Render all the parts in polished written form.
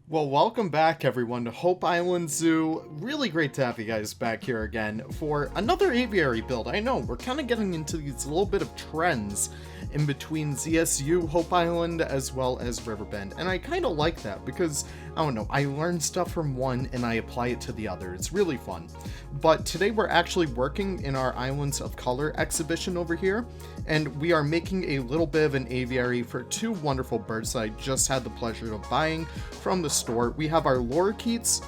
Well, welcome back everyone to Hope Island Zoo. Really great to have you guys back here again for another aviary build. I know, we're kind of getting into these little bit of trends in between ZSU, Hope Island, as well as Riverbend. And I kind of like that because, I don't know, I learn stuff from one and I apply it to the other. It's really fun. But today we're actually working in our Islands of Color exhibition over here. And we are making a little bit of an aviary for two wonderful birds that I just had the pleasure of buying from the store. We have our lorikeets,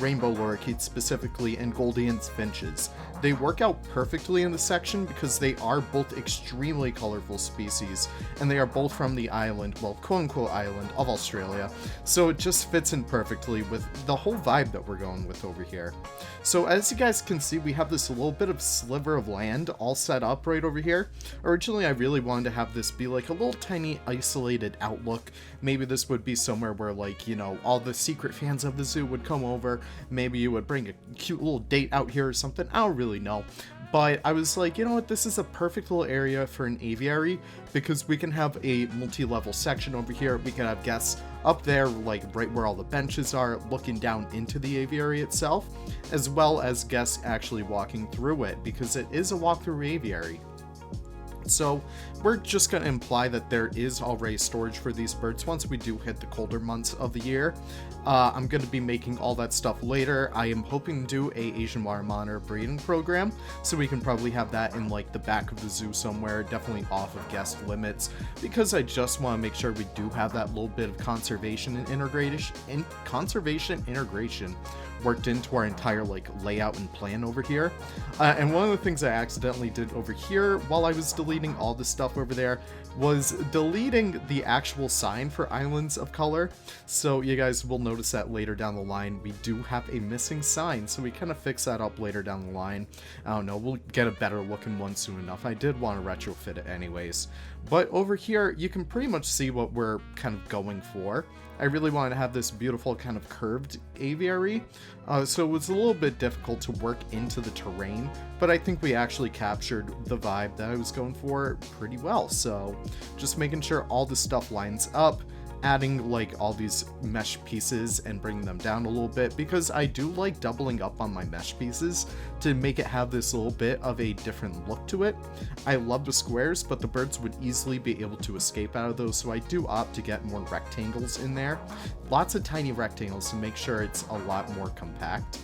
rainbow lorikeets specifically, and Goldian's finches. They work out perfectly in the section because they are both extremely colorful species, and they are both from the island, well, quote-unquote island of Australia, so it just fits in perfectly with the whole vibe that we're going with over here. So as you guys can see, we have this little bit of sliver of land all set up right over here. Originally, I really wanted to have this be like a little tiny isolated outlook. Maybe this would be somewhere where, like, you know, all the secret fans of the zoo would come over. Maybe you would bring a cute little date out here or something. I don't really know. But I was like, you know what, this is a perfect little area for an aviary because we can have a multi-level section over here. We can have guests up there, like right where all the benches are, looking down into the aviary itself, as well as guests actually walking through it because it is a walk-through aviary. So we're just going to imply that there is already storage for these birds once we do hit the colder months of the year. I'm going to be making all that stuff later. I am hoping to do a Asian water monitor breeding program, so we can probably have that in like the back of the zoo somewhere, definitely off of guest limits, because I just want to make sure we do have that little bit of conservation and integration, worked into our entire like layout and plan over here. And one of the things I accidentally did over here while I was deleting all the stuff over there was deleting the actual sign for Islands of Color. So you guys will notice that later down the line we do have a missing sign, so we kind of fix that up later down the line. I don't know, we'll get a better looking one soon enough. I did want to retrofit it anyways. But over here you can pretty much see what we're kind of going for. I really wanted to have this beautiful kind of curved aviary, so it was a little bit difficult to work into the terrain, but I think we actually captured the vibe that I was going for pretty well. So just making sure all the stuff lines up, adding like all these mesh pieces and bringing them down a little bit, because I do like doubling up on my mesh pieces to make it have this little bit of a different look to it. I love the squares, but the birds would easily be able to escape out of those, so I do opt to get more rectangles in there. Lots of tiny rectangles to make sure it's a lot more compact.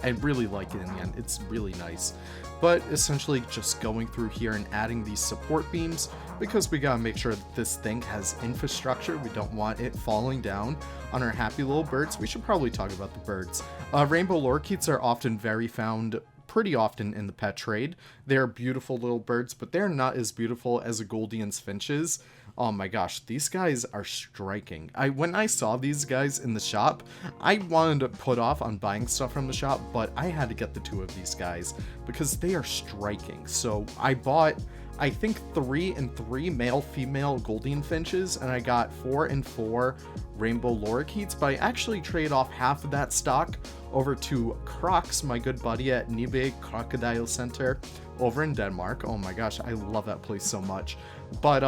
I really like it in the end, it's really nice. But essentially just going through here and adding these support beams, because we gotta make sure that this thing has infrastructure. We don't want it falling down on our happy little birds. We should probably talk about the birds. Rainbow lorikeets are often found pretty often in the pet trade. They're beautiful little birds, but they're not as beautiful as a Goldian's finches. Oh my gosh, these guys are striking. When I saw these guys in the shop, I wanted to put off on buying stuff from the shop, but I had to get the two of these guys because they are striking. So I bought, I think 3 and 3 male-female Goldian finches, and I got 4 and 4 rainbow lorikeets, but I actually trade off half of that stock over to Crocs, my good buddy at Nibe Crocodile Center over in Denmark. Oh my gosh, I love that place so much. But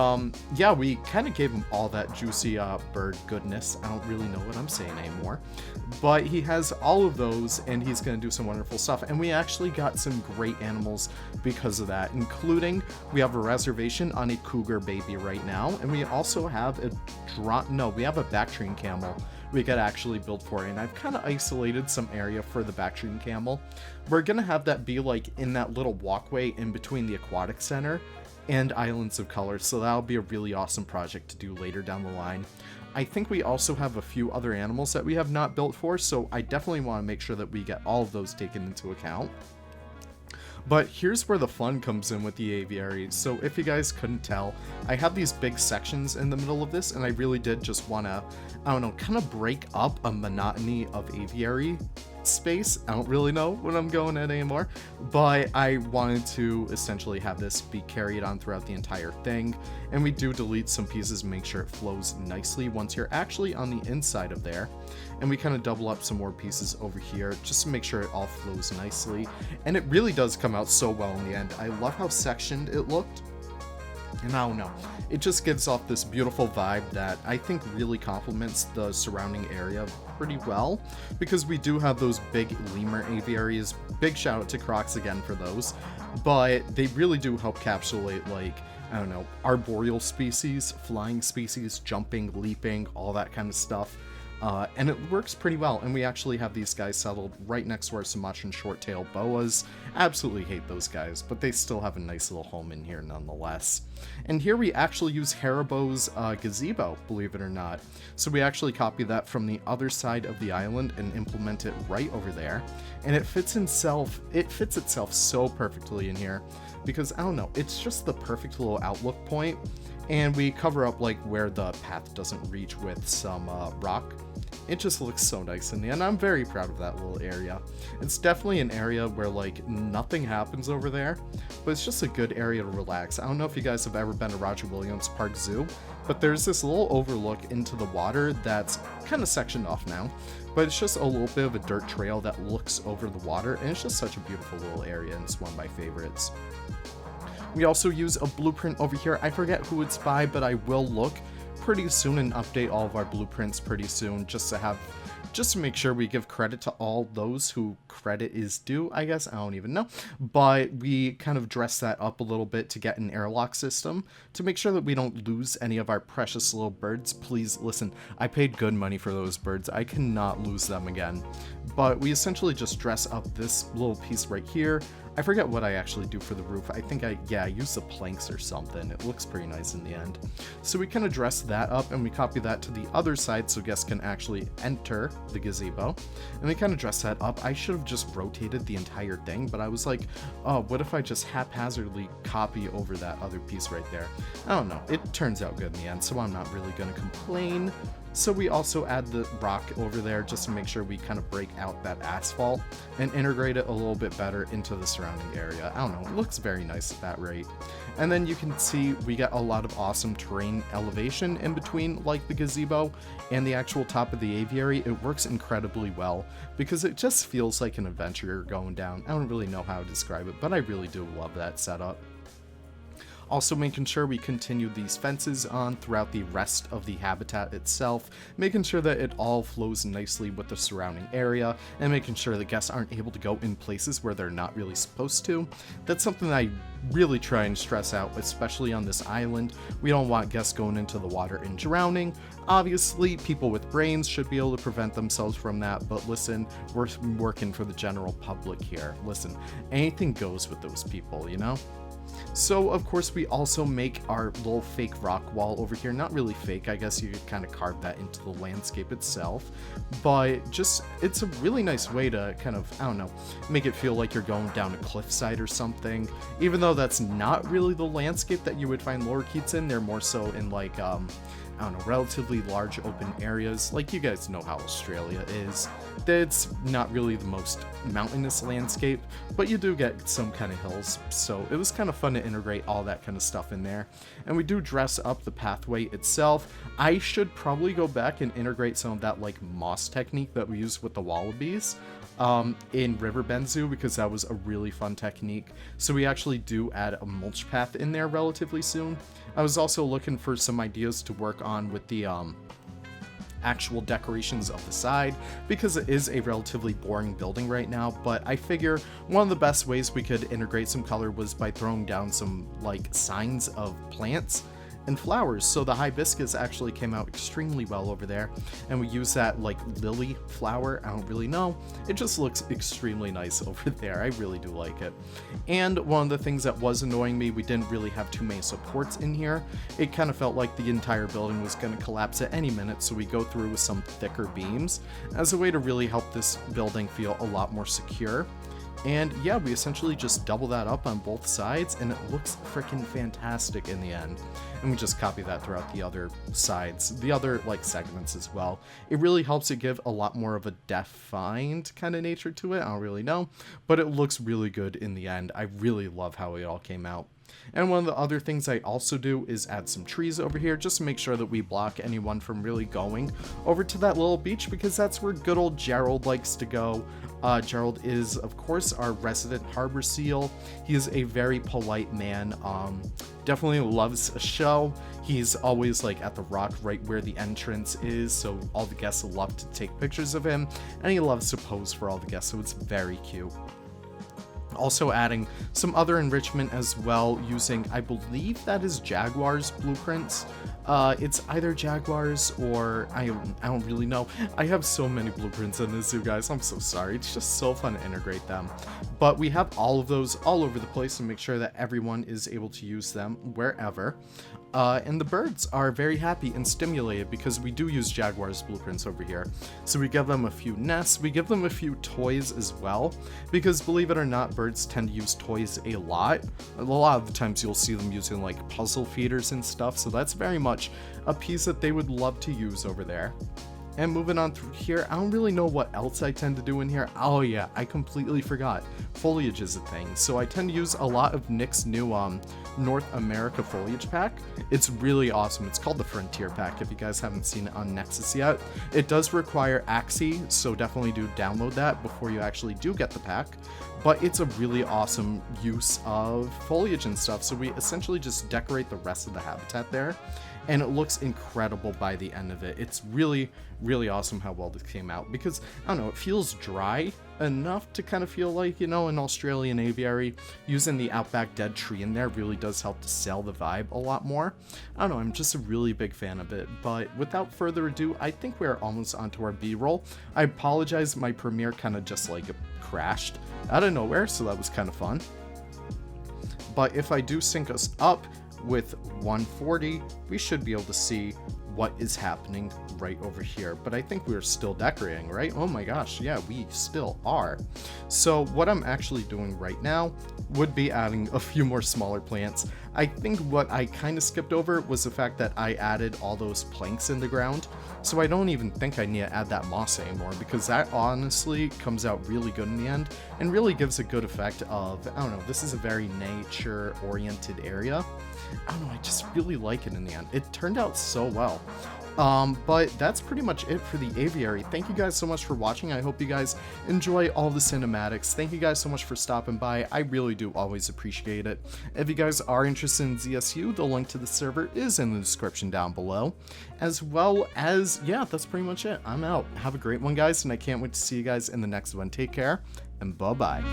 yeah, we kind of gave him all that juicy bird goodness. I don't really know what I'm saying anymore. But he has all of those, and he's going to do some wonderful stuff. And we actually got some great animals because of that, including we have a reservation on a cougar baby right now, and we also have we have a Bactrian camel we could actually build for it, and I've kind of isolated some area for the Bactrian camel. We're going to have that be like in that little walkway in between the aquatic center and Islands of Color, so that'll be a really awesome project to do later down the line. I think we also have a few other animals that we have not built for, so I definitely want to make sure that we get all of those taken into account. But here's where the fun comes in with the aviary. So if you guys couldn't tell, I have these big sections in the middle of this, and I really did just want to, I don't know, kind of break up a monotony of aviary space. I don't really know what I'm going at anymore, but I wanted to essentially have this be carried on throughout the entire thing, and we do delete some pieces to make sure it flows nicely once you're actually on the inside of there, and we kind of double up some more pieces over here just to make sure it all flows nicely, and it really does come out so well in the end. I love how sectioned it looked. And I don't know, it just gives off this beautiful vibe that I think really complements the surrounding area pretty well, because we do have those big lemur aviaries. Big shout out to Crocs again for those, but they really do help encapsulate, like, I don't know, arboreal species, flying species, jumping, leaping, all that kind of stuff. And it works pretty well, and we actually have these guys settled right next to our Sumatran short-tailed boas. Absolutely hate those guys, but they still have a nice little home in here nonetheless. And here we actually use Haribo's gazebo, believe it or not. So we actually copy that from the other side of the island and implement it right over there. And it fits itself so perfectly in here, because, I don't know, it's just the perfect little outlook point. And we cover up like where the path doesn't reach with some rock. It just looks so nice in the end. I'm very proud of that little area. It's definitely an area where like nothing happens over there, but it's just a good area to relax. I don't know if you guys have ever been to Roger Williams Park Zoo, but there's this little overlook into the water that's kind of sectioned off now, but it's just a little bit of a dirt trail that looks over the water, and it's just such a beautiful little area, and it's one of my favorites. We also use a blueprint over here. I forget who it's by, but I will look pretty soon and update all of our blueprints pretty soon, just to make sure we give credit to all those who credit is due, I guess. I don't even know. But we kind of dress that up a little bit to get an airlock system to make sure that we don't lose any of our precious little birds. Please listen, I paid good money for those birds. I cannot lose them again. But we essentially just dress up this little piece right here. I forget what I actually do for the roof. I think I use the planks or something. It looks pretty nice in the end. So we kind of dress that up, and we copy that to the other side so guests can actually enter the gazebo. And we kind of dress that up. I should have just rotated the entire thing, but I was like, oh, what if I just haphazardly copy over that other piece right there? I don't know. It turns out good in the end, so I'm not really going to complain. So we also add the rock over there just to make sure we kind of break out that asphalt and integrate it a little bit better into the surrounding area. I don't know, it looks very nice at that rate. And then you can see we get a lot of awesome terrain elevation in between, like the gazebo and the actual top of the aviary. It works incredibly well because it just feels like an adventure you're going down. I don't really know how to describe it, but I really do love that setup. Also making sure we continue these fences on throughout the rest of the habitat itself, making sure that it all flows nicely with the surrounding area, and making sure that guests aren't able to go in places where they're not really supposed to. That's something that I really try and stress out, especially on this island. We don't want guests going into the water and drowning. Obviously, people with brains should be able to prevent themselves from that, but listen, we're working for the general public here. Listen, anything goes with those people, you know? So, of course, we also make our little fake rock wall over here. Not really fake, I guess you could kind of carve that into the landscape itself. But just, it's a really nice way to kind of, I don't know, make it feel like you're going down a cliffside or something. Even though that's not really the landscape that you would find lorikeets in. They're more so in like, I don't know, relatively large open areas. Like, you guys know how Australia is. It's not really the most mountainous landscape, but you do get some kind of hills. So it was kind of fun to integrate all that kind of stuff in there. And we do dress up the pathway itself. I should probably go back and integrate some of that like moss technique that we used with the wallabies in Riverbend Zoo, because that was a really fun technique. So we actually do add a mulch path in there relatively soon. I was also looking for some ideas to work on with the actual decorations of the side, because it is a relatively boring building right now, but I figure one of the best ways we could integrate some color was by throwing down some like signs of plants and flowers. So the hibiscus actually came out extremely well over there, and we use that like lily flower. I don't really know, it just looks extremely nice over there. I really do like it. And one of the things that was annoying me, we didn't really have too many supports in here. It kind of felt like the entire building was going to collapse at any minute, so we go through with some thicker beams as a way to really help this building feel a lot more secure. And yeah, we essentially just double that up on both sides, and it looks freaking fantastic in the end. And we just copy that throughout the other sides, the other like segments as well. It really helps it give a lot more of a defined kind of nature to it. I don't really know, but it looks really good in the end. I really love how it all came out. And one of the other things I also do is add some trees over here just to make sure that we block anyone from really going over to that little beach, because that's where good old Gerald likes to go. Gerald is, of course, our resident harbor seal. He is a very polite man. Definitely loves a show. He's always like at the rock right where the entrance is, so all the guests love to take pictures of him, and he loves to pose for all the guests, so it's very cute. Also adding some other enrichment as well, using, I believe that is Jaguar's blueprints. It's either Jaguars or I don't really know. I have so many blueprints in this, you guys. I'm so sorry. It's just so fun to integrate them. But we have all of those all over the place to make sure that everyone is able to use them wherever. And the birds are very happy and stimulated because we do use Jaguar's blueprints over here. So we give them a few nests, we give them a few toys as well, because believe it or not, birds tend to use toys a lot. A lot of the times you'll see them using like puzzle feeders and stuff, so that's very much a piece that they would love to use over there. And moving on through here, I don't really know what else I tend to do in here. Oh yeah, I completely forgot. Foliage is a thing. So I tend to use a lot of Nick's new North America foliage pack. It's really awesome. It's called the Frontier Pack if you guys haven't seen it on Nexus yet. It does require Axie, so definitely do download that before you actually do get the pack. But it's a really awesome use of foliage and stuff. So we essentially just decorate the rest of the habitat there, and it looks incredible by the end of it. It's really, really awesome how well this came out, because, I don't know, it feels dry enough to kind of feel like, you know, an Australian aviary. Using the outback dead tree in there really does help to sell the vibe a lot more. I don't know, I'm just a really big fan of it. But without further ado, I think we're almost onto our B-roll. I apologize, my premiere kind of just like crashed out of nowhere, so that was kind of fun. But if I do sync us up with 140, we should be able to see what is happening right over here. But I think we're still decorating, right? Oh my gosh, yeah, we still are. So what I'm actually doing right now would be adding a few more smaller plants. I think what I kind of skipped over was the fact that I added all those planks in the ground. So I don't even think I need to add that moss anymore, because that honestly comes out really good in the end and really gives a good effect of, I don't know, this is a very nature-oriented area. I don't know, I just really like it in the end. It turned out so well. But that's pretty much it for the aviary. Thank you guys so much for watching. I hope you guys enjoy all the cinematics. Thank you guys so much for stopping by. I really do always appreciate it. If you guys are interested in ZSU, the link to the server is in the description down below. As well as, yeah, that's pretty much it. I'm out. Have a great one, guys, and I can't wait to see you guys in the next one. Take care, and bye-bye.